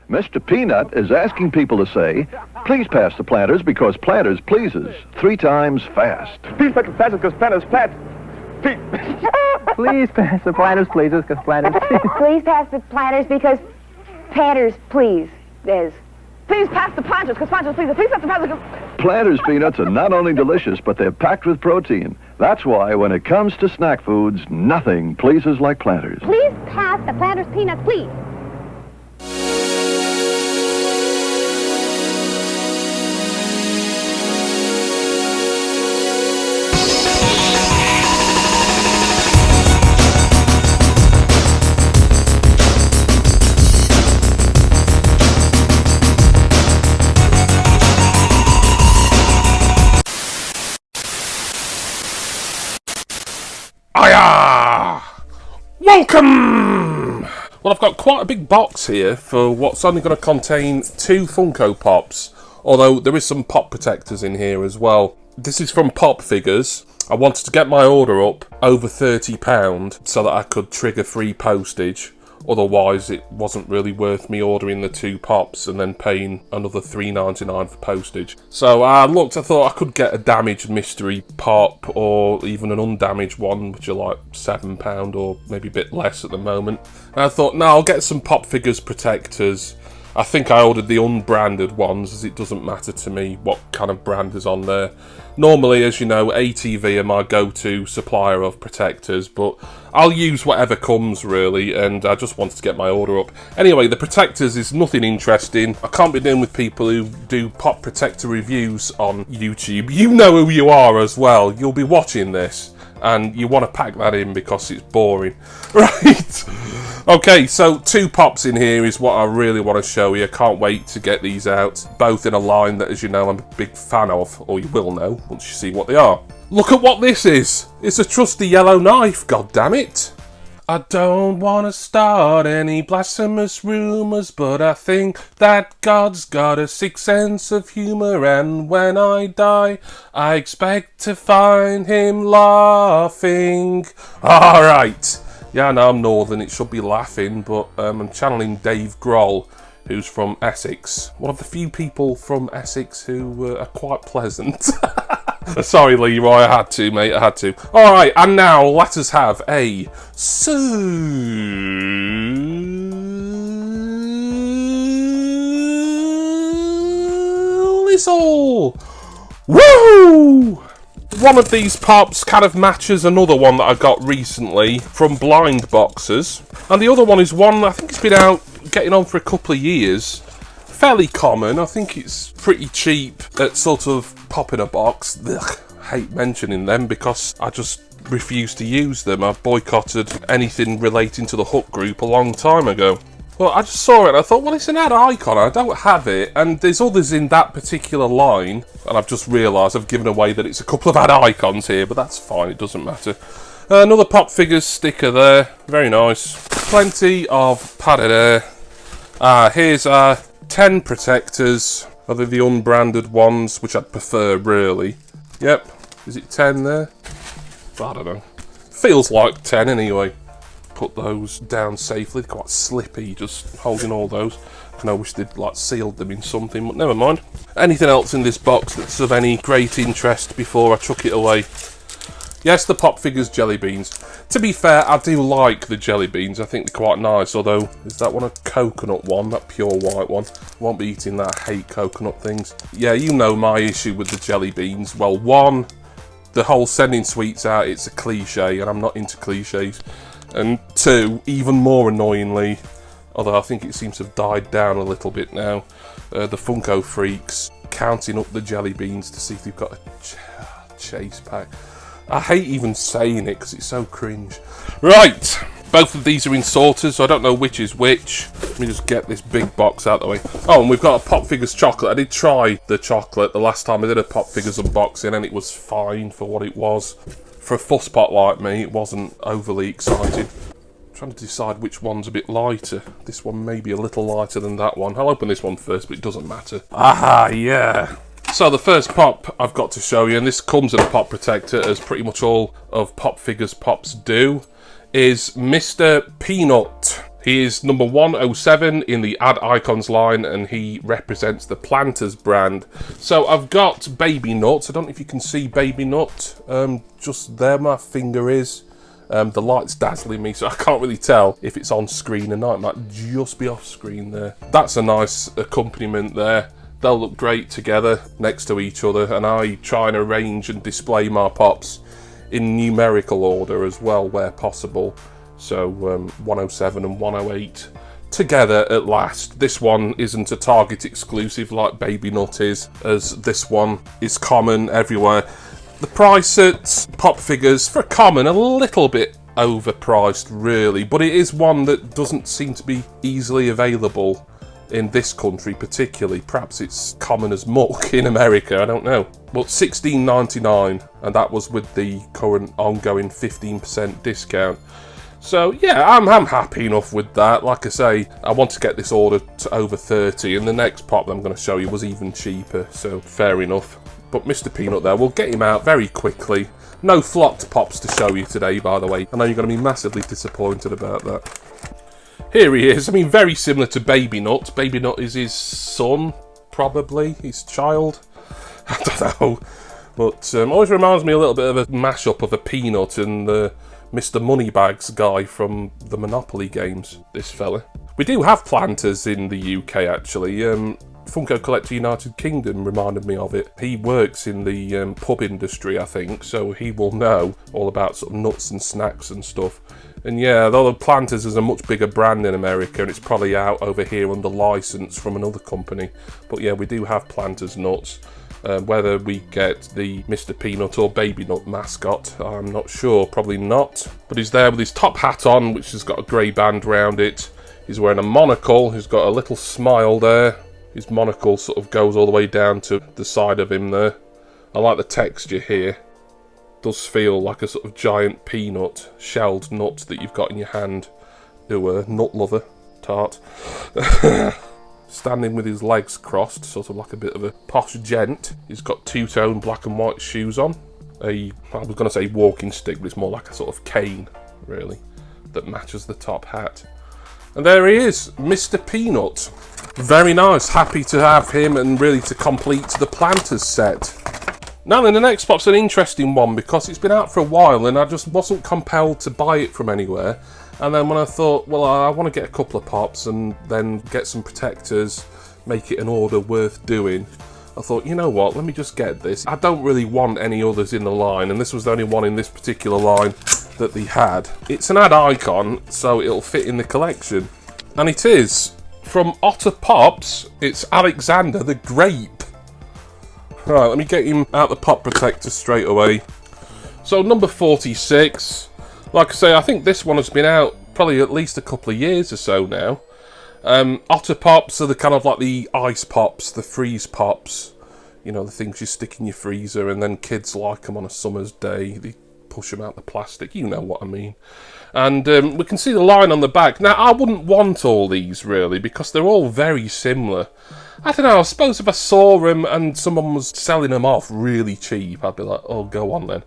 Mr. Peanut is asking people to say, please pass the Planters because Planters pleases 3 times fast. Please pass the Planters because Planters plant. Please pass the Planters pleases because Planters please. Please pass the Planters because Planters please. Please pass the Planters because Planters please. Please pass the Planters because... Planters peanuts are not only delicious, but they're packed with protein. That's why when it comes to snack foods, nothing pleases like Planters. Please pass the Planters peanuts, please. Welcome! Well, I've got quite a big box here for what's only going to contain 2 Funko Pops, although there is some pop protectors in here as well. This is from PopFigures. I wanted to get my order up over £30 so that I could trigger free postage. Otherwise, it wasn't really worth me ordering the 2 pops and then paying another $3.99 for postage. So I thought I could get a damaged mystery pop or even an undamaged one, which are like £7 or maybe a bit less at the moment. And I thought, no, I'll get some PopFigures protectors. I think I ordered the unbranded ones, as it doesn't matter to me what kind of brand is on there. Normally, as you know, ATV are my go-to supplier of protectors, but I'll use whatever comes, really, and I just wanted to get my order up. Anyway, the protectors is nothing interesting. I can't be dealing with people who do pop protector reviews on YouTube. You know who you are as well. You'll be watching this, and you want to pack that in because it's boring. Right? Okay, so 2 pops in here is what I really want to show you. Can't wait to get these out. Both in a line that, as you know, I'm a big fan of, or you will know once you see what they are. Look at what this is. It's a trusty yellow knife, god damn it. I don't want to start any blasphemous rumours, but I think that God's got a sick sense of humour, and when I die, I expect to find him laughing. Alright. Yeah, I know I'm northern, it should be laughing, but I'm channeling Dave Grohl, who's from Essex. One of the few people from Essex who are quite pleasant. Sorry, Leroy, I had to, mate, I had to. Alright, and now let us have a Solisol! Woo! One of these pops kind of matches another one that I got recently from Blind Boxers. And the other one is one, I think it's been out, getting on for a couple of years. Fairly common, I think it's pretty cheap at sort of pop in a box. Ugh, hate mentioning them because I just refuse to use them. I boycotted anything relating to the Hook group a long time ago. Well, I just saw it and I thought, well, it's an ad icon, I don't have it, and there's others in that particular line, and I've just realised I've given away that it's a couple of ad icons here, but that's fine, it doesn't matter. Another PopFigures sticker there, very nice. Plenty of padded air. Here's 10 protectors, other the unbranded ones, which I'd prefer, really. Yep, is it 10 there? I don't know. Feels like 10 anyway. Put those down safely. They're quite slippy, just holding all those. And I wish they'd like sealed them in something, but never mind. Anything else in this box that's of any great interest before I chuck it away? Yes, the PopFigures jelly beans. To be fair, I do like the jelly beans. I think they're quite nice, although, is that one a coconut one? That pure white one? Won't be eating that. I hate coconut things. Yeah, you know my issue with the jelly beans. Well, one, the whole sending sweets out, it's a cliche, and I'm not into cliches. And 2, even more annoyingly, although I think it seems to have died down a little bit now, the Funko freaks counting up the jelly beans to see if they've got a chase pack. I hate even saying it because it's so cringe. Right, both of these are in sorters, so I don't know which is which. Let me just get this big box out of the way. Oh, and we've got a PopFigures chocolate. I did try the chocolate the last time I did a PopFigures unboxing, and it was fine for what it was. For a fusspot like me, it wasn't overly exciting. I'm trying to decide which one's a bit lighter. This one may be a little lighter than that one. I'll open this one first, but it doesn't matter. Aha, yeah. So the first pop I've got to show you, and this comes in a pop protector, as pretty much all of PopFigures pops do, is Mr. Peanut. He is number 107 in the Add Icons line, and he represents the Planters brand. So I've got Baby Nut. I don't know if you can see Baby Nut. Just there my finger is. The light's dazzling me, so I can't really tell if it's on screen or not. It might just be off screen there. That's a nice accompaniment there. They'll look great together next to each other, and I try and arrange and display my pops in numerical order as well where possible. So 107 and 108 together at last. This one isn't a Target exclusive like Baby Nut is, as this one is common everywhere. The price at PopFigures for common, a little bit overpriced really, but it is one that doesn't seem to be easily available in this country particularly. Perhaps it's common as muck in America, I don't know. But $16.99, and that was with the current ongoing 15% discount. So yeah, I'm happy enough with that. Like I say, I want to get this order to over 30, and the next pop that I'm going to show you was even cheaper, so fair enough. But Mr. Peanut there, we'll get him out very quickly. No flocked pops to show you today, by the way. I know you're going to be massively disappointed about that. Here he is. I mean, very similar to Baby Nut. Baby Nut is his son, probably, his child. I don't know. But always reminds me a little bit of a mashup of a Peanut and Mr. Moneybags guy from the Monopoly games, this fella. We do have Planters in the UK, actually. Funko Collector United Kingdom reminded me of it. He works in the pub industry, I think, so he will know all about sort of nuts and snacks and stuff. And yeah, though Planters is a much bigger brand in America, and it's probably out over here under license from another company. But yeah, we do have Planters nuts. Whether we get the Mr. Peanut or Baby Nut mascot, I'm not sure, probably not. But he's there with his top hat on, which has got a grey band round it. He's wearing a monocle, he's got a little smile there. His monocle sort of goes all the way down to the side of him there. I like the texture here. It does feel like a sort of giant peanut, shelled nut that you've got in your hand. Ooh, a nut lover, tart. Standing with his legs crossed, sort of like a bit of a posh gent. He's got two-tone black and white shoes on. I was going to say walking stick, but it's more like a sort of cane, really, that matches the top hat. And there he is, Mr. Peanut. Very nice, happy to have him and really to complete the Planters set. Now then, the next pop's an interesting one because it's been out for a while and I just wasn't compelled to buy it from anywhere. And then when I thought, well, I want to get a couple of pops and then get some protectors, make it an order worth doing, I thought, you know what, let me just get this. I don't really want any others in the line, and this was the only one in this particular line that they had. It's an Add Icon, so it'll fit in the collection. And it is. From Otter Pops, it's Alexander the Grape. Right, let me get him out the pop protector straight away. So number 46. Like I say, I think this one has been out probably at least a couple of years or so now. Otter Pops are the kind of like the ice pops, the freeze pops. You know, the things you stick in your freezer and then kids like them on a summer's day. They push them out the plastic, you know what I mean. And we can see the line on the back. Now, I wouldn't want all these, really, because they're all very similar. I don't know, I suppose if I saw them and someone was selling them off really cheap, I'd be like, oh, go on then.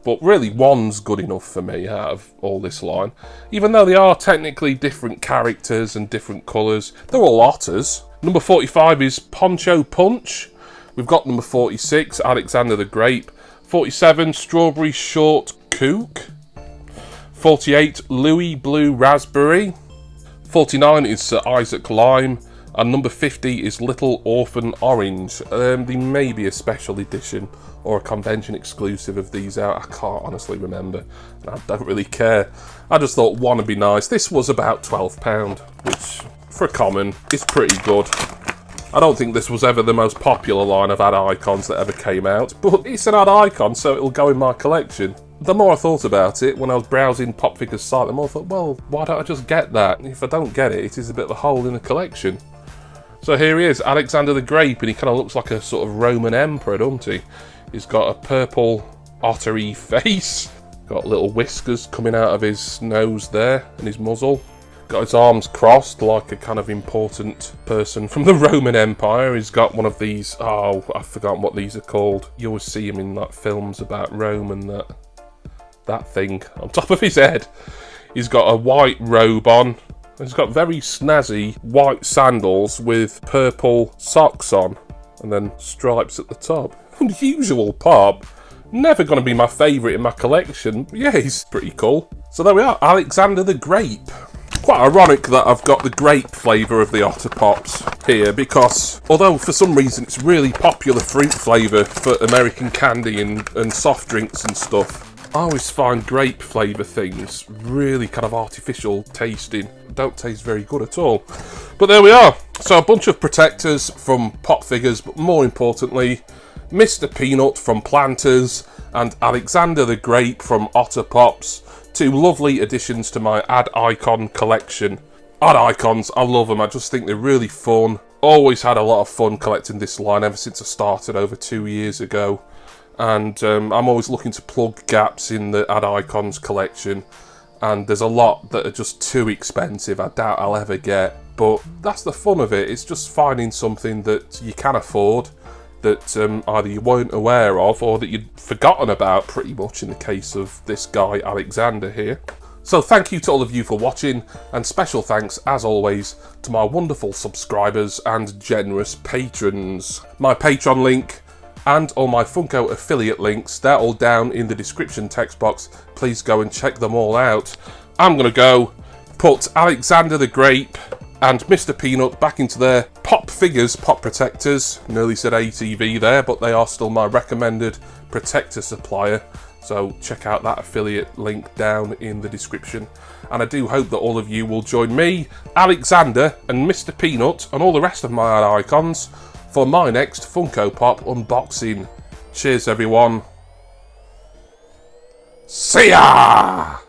But really, one's good enough for me out of all this line. Even though they are technically different characters and different colours, they're all otters. Number 45 is Poncho Punch. We've got number 46, Alexander the Grape. 47, Strawberry Short Kook. 48, Louis Blue Raspberry. 49 is Sir Isaac Lime. And number 50 is Little Orphan Orange. They may be a special edition or a convention exclusive of these out. I can't honestly remember. And I don't really care. I just thought one would be nice. This was about £12, which for a common is pretty good. I don't think this was ever the most popular line of Add Icons that ever came out, but it's an Add Icon, so it'll go in my collection. The more I thought about it, when I was browsing PopFigures site, the more I thought, well, why don't I just get that? If I don't get it, it is a bit of a hole in the collection. So here he is, Alexander the Grape, and he kind of looks like a sort of Roman emperor, doesn't he? He's got a purple ottery face, got little whiskers coming out of his nose there, and his muzzle. Got his arms crossed like a kind of important person from the Roman Empire. He's got one of these, oh, I've forgotten what these are called. You always see him in like films about Rome and that thing on top of his head. He's got a white robe on, He's got very snazzy white sandals with purple socks on, and then stripes at the top. Unusual Pop. Never going to be my favourite in my collection, but yeah, he's pretty cool. So there we are, Alexander the Grape. Quite ironic that I've got the grape flavour of the Otter Pops here, because although for some reason it's really popular fruit flavour for American candy and soft drinks and stuff, I always find grape flavour things really kind of artificial tasting. Don't taste very good at all. But there we are. So a bunch of protectors from PopFigures, but more importantly, Mr. Peanut from Planters and Alexander the Grape from Otter Pops. Two lovely additions to my Ad Icon collection. Ad Icons, I love them. I just think they're really fun. Always had a lot of fun collecting this line ever since I started over 2 years ago. And I'm always looking to plug gaps in the Ad Icons collection. And there's a lot that are just too expensive. I doubt I'll ever get. But that's the fun of it. It's just finding something that you can afford, that either you weren't aware of or that you'd forgotten about, pretty much in the case of this guy Alexander here. So thank you to all of you for watching, and special thanks as always to my wonderful subscribers and generous patrons. My Patreon link and all my Funko affiliate links, they're all down in the description text box. Please go and check them all out. I'm going to go put Alexander the Grape and Mr. Peanut back into their PopFigures pop protectors. Nearly said ATV there, but they are still my recommended protector supplier. So check out that affiliate link down in the description. And I do hope that all of you will join me, Alexander, and Mr. Peanut, and all the rest of my icons for my next Funko Pop unboxing. Cheers, everyone. See ya!